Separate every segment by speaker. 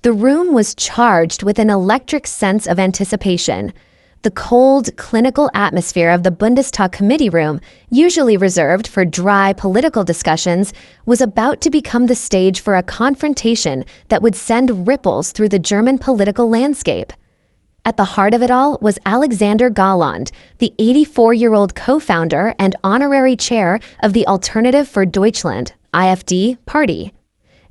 Speaker 1: The room was charged with an electric sense of anticipation. The cold, clinical atmosphere of the Bundestag committee room, usually reserved for dry political discussions, was about to become the stage for a confrontation that would send ripples through the German political landscape. At the heart of it all was Alexander Gauland, the 84-year-old co-founder and honorary chair of the Alternative for Deutschland, AfD, party.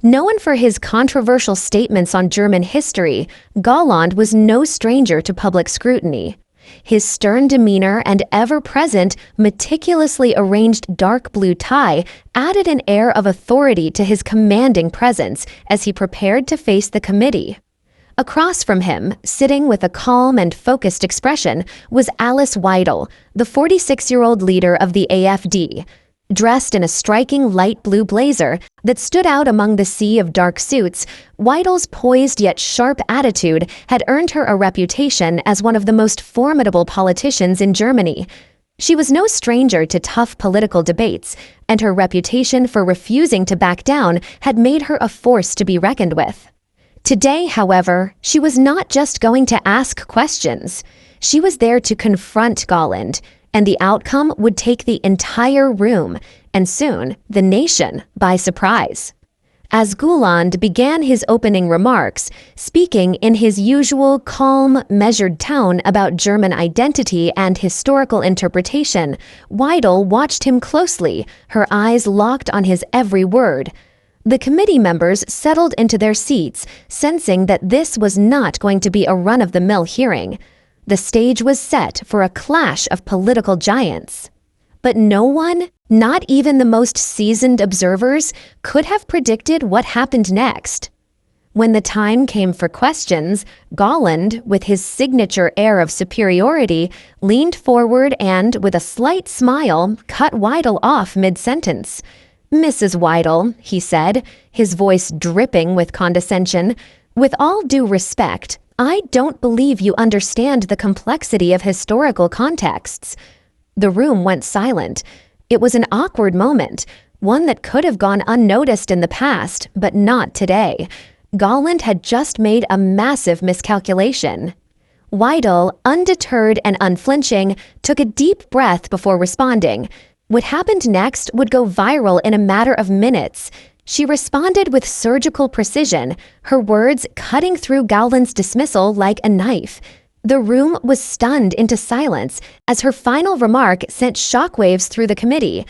Speaker 1: Known for his controversial statements on German history, Gauland was no stranger to public scrutiny. His stern demeanor and ever-present, meticulously arranged dark blue tie added an air of authority to his commanding presence as he prepared to face the committee. Across from him, sitting with a calm and focused expression, was Alice Weidel, the 46-year-old leader of the AfD. Dressed in a striking light blue blazer that stood out among the sea of dark suits, Weidel's poised yet sharp attitude had earned her a reputation as one of the most formidable politicians in Germany. She was no stranger to tough political debates, and her reputation for refusing to back down had made her a force to be reckoned with. Today, however, she was not just going to ask questions. She was there to confront Gauland, and the outcome would take the entire room, and soon the nation, by surprise. As Gauland began his opening remarks, speaking in his usual calm, measured tone about German identity and historical interpretation, Weidel watched him closely, her eyes locked on his every word. The committee members settled into their seats, sensing that this was not going to be a run-of-the-mill hearing. The stage was set for a clash of political giants. But no one, not even the most seasoned observers, could have predicted what happened next. When the time came for questions, Gauland, with his signature air of superiority, leaned forward and, with a slight smile, cut Weidel off mid-sentence. "Mrs. Weidel," he said, his voice dripping with condescension, "with all due respect, I don't believe you understand the complexity of historical contexts." The room went silent. It was an awkward moment, one that could have gone unnoticed in the past, but not today. Gauland had just made a massive miscalculation. Weidel, undeterred and unflinching, took a deep breath before responding. What happened next would go viral in a matter of minutes. She responded with surgical precision, her words cutting through Gauland's dismissal like a knife. The room was stunned into silence as her final remark sent shockwaves through the committee.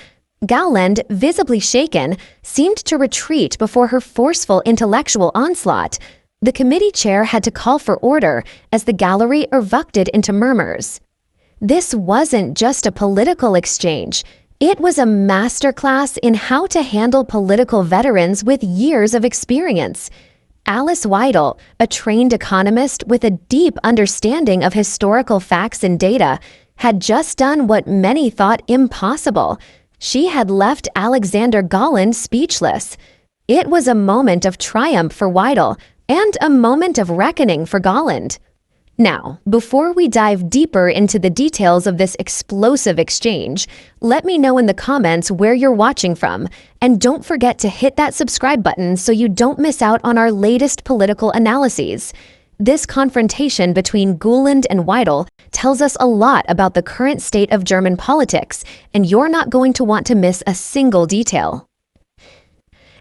Speaker 1: Gauland, visibly shaken, seemed to retreat before her forceful intellectual onslaught. The committee chair had to call for order as the gallery erupted into murmurs. This wasn't just a political exchange. It was a masterclass in how to handle political veterans with years of experience. Alice Weidel, a trained economist with a deep understanding of historical facts and data, had just done what many thought impossible. She had left Alexander Gauland speechless. It was a moment of triumph for Weidel and a moment of reckoning for Gauland. Now, before we dive deeper into the details of this explosive exchange, let me know in the comments where you're watching from, and don't forget to hit that subscribe button so you don't miss out on our latest political analyses. This confrontation between Gauland and Weidel tells us a lot about the current state of German politics, and you're not going to want to miss a single detail.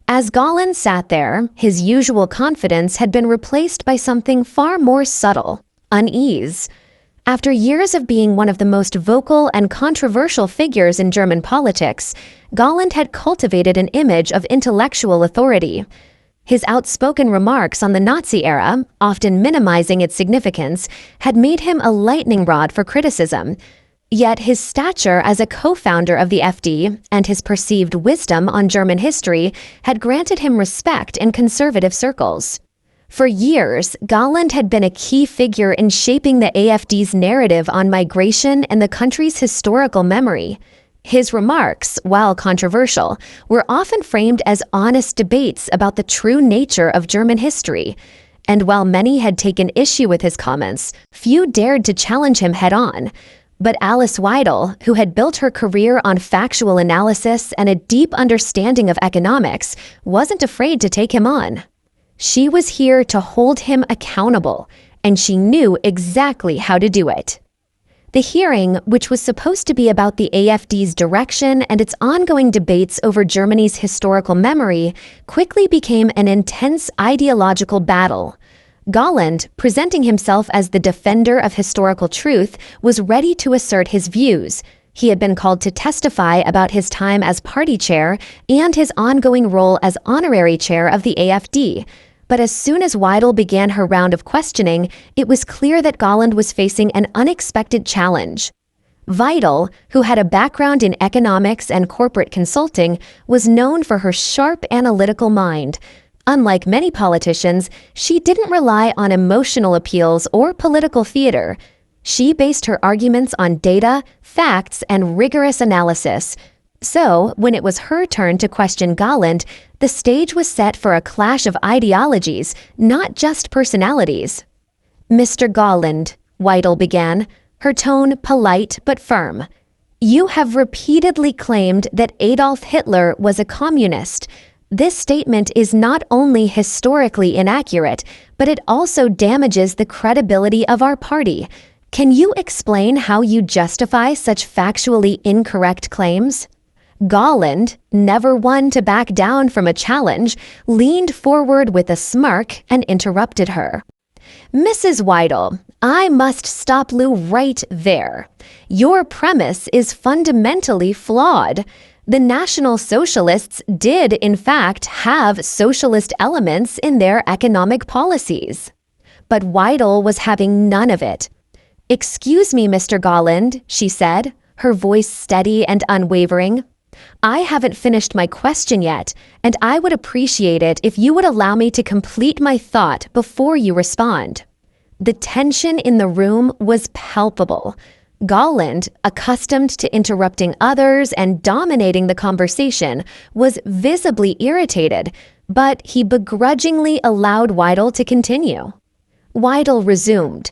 Speaker 1: As Gauland sat there, his usual confidence had been replaced by something far more subtle. Unease. After years of being one of the most vocal and controversial figures in German politics, Gauland had cultivated an image of intellectual authority. His outspoken remarks on the Nazi era, often minimizing its significance, had made him a lightning rod for criticism. Yet his stature as a co-founder of the FD and his perceived wisdom on German history had granted him respect in conservative circles. For years, Gauland had been a key figure in shaping the AfD's narrative on migration and the country's historical memory. His remarks, while controversial, were often framed as honest debates about the true nature of German history. And while many had taken issue with his comments, few dared to challenge him head-on. But Alice Weidel, who had built her career on factual analysis and a deep understanding of economics, wasn't afraid to take him on. She was here to hold him accountable, and she knew exactly how to do it. The hearing, which was supposed to be about the AfD's direction and its ongoing debates over Germany's historical memory, quickly became an intense ideological battle. Gauland, presenting himself as the defender of historical truth, was ready to assert his views. He had been called to testify about his time as party chair and his ongoing role as honorary chair of the AfD. But as soon as Weidel began her round of questioning, it was clear that Gauland was facing an unexpected challenge. Weidel, who had a background in economics and corporate consulting, was known for her sharp analytical mind. Unlike many politicians, she didn't rely on emotional appeals or political theater. She based her arguments on data, facts, and rigorous analysis. So, when it was her turn to question Gauland, the stage was set for a clash of ideologies, not just personalities. "Mr. Gauland," Weidel began, her tone polite but firm, "you have repeatedly claimed that Adolf Hitler was a communist. This statement is not only historically inaccurate, but it also damages the credibility of our party. Can you explain how you justify such factually incorrect claims?" Gauland, never one to back down from a challenge, leaned forward with a smirk and interrupted her. "Mrs. Weidel, I must stop you right there. Your premise is fundamentally flawed. The National Socialists did, in fact, have socialist elements in their economic policies." But Weidel was having none of it. "Excuse me, Mr. Gauland," she said, her voice steady and unwavering. "I haven't finished my question yet, and I would appreciate it if you would allow me to complete my thought before you respond." The tension in the room was palpable. Gauland, accustomed to interrupting others and dominating the conversation, was visibly irritated, but he begrudgingly allowed Weidel to continue. Weidel resumed,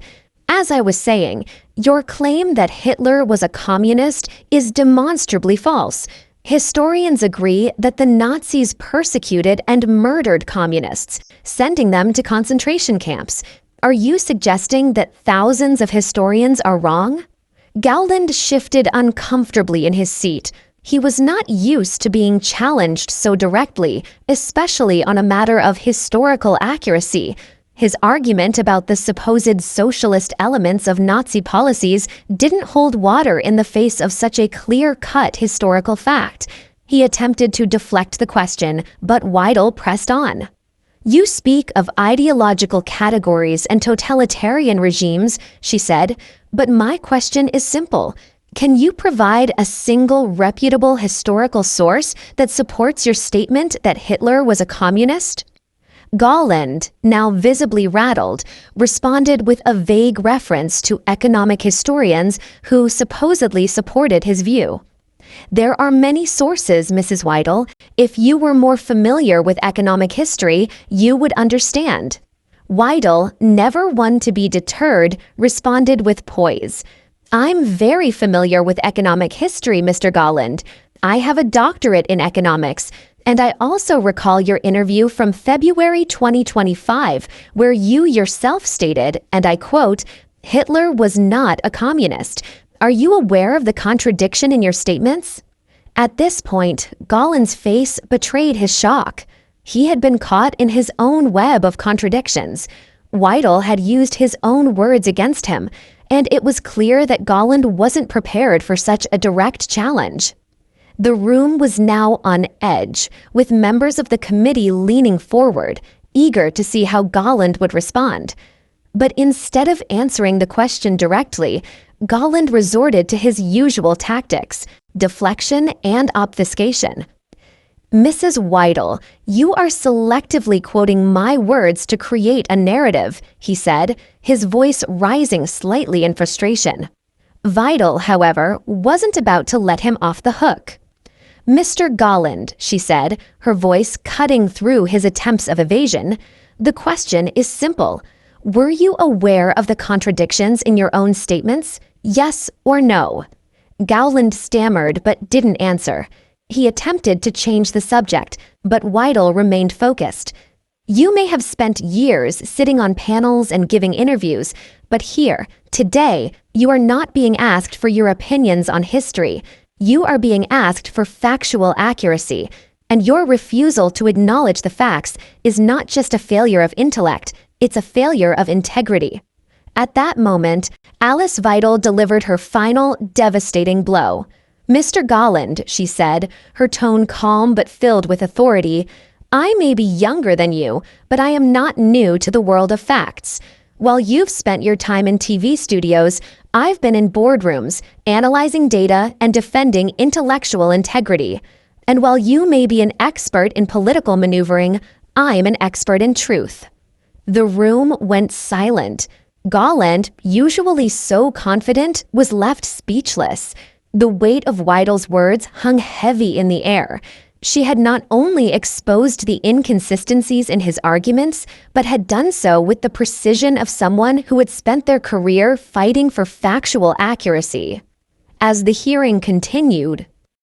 Speaker 1: "As I was saying, your claim that Hitler was a communist is demonstrably false. Historians agree that the Nazis persecuted and murdered communists, sending them to concentration camps. Are you suggesting that thousands of historians are wrong?" Gauland shifted uncomfortably in his seat. He was not used to being challenged so directly, especially on a matter of historical accuracy. His argument about the supposed socialist elements of Nazi policies didn't hold water in the face of such a clear-cut historical fact. He attempted to deflect the question, but Weidel pressed on. "You speak of ideological categories and totalitarian regimes," she said, "but my question is simple. Can you provide a single reputable historical source that supports your statement that Hitler was a communist?" Gauland, now visibly rattled, responded with a vague reference to economic historians who supposedly supported his view. "There are many sources, Mrs. Weidel. If you were more familiar with economic history, you would understand." Weidel, never one to be deterred, responded with poise. "I'm very familiar with economic history, Mr. Gauland. I have a doctorate in economics, and I also recall your interview from February 2025, where you yourself stated, and I quote, 'Hitler was not a communist.' Are you aware of the contradiction in your statements?" At this point, Gauland's face betrayed his shock. He had been caught in his own web of contradictions. Weidel had used his own words against him, and it was clear that Gauland wasn't prepared for such a direct challenge. The room was now on edge, with members of the committee leaning forward, eager to see how Gauland would respond. But instead of answering the question directly, Gauland resorted to his usual tactics, deflection and obfuscation. "Mrs. Weidel, you are selectively quoting my words to create a narrative," he said, his voice rising slightly in frustration. Weidel, however, wasn't about to let him off the hook. "Mr. Gauland," she said, her voice cutting through his attempts of evasion, "the question is simple. Were you aware of the contradictions in your own statements? Yes or no?" Gauland stammered but didn't answer. He attempted to change the subject, but Weidel remained focused. You may have spent years sitting on panels and giving interviews, but here, today, you are not being asked for your opinions on history. You are being asked for factual accuracy, and your refusal to acknowledge the facts is not just a failure of intellect, it's a failure of integrity. At that moment, Alice Weidel delivered her final, devastating blow. "Mr. Gauland," she said, her tone calm but filled with authority, "I may be younger than you, but I am not new to the world of facts. While you've spent your time in TV studios, I've been in boardrooms, analyzing data and defending intellectual integrity. And while you may be an expert in political maneuvering, I'm an expert in truth." The room went silent. Gauland, usually so confident, was left speechless. The weight of Weidel's words hung heavy in the air. She had not only exposed the inconsistencies in his arguments, but had done so with the precision of someone who had spent their career fighting for factual accuracy. As the hearing continued,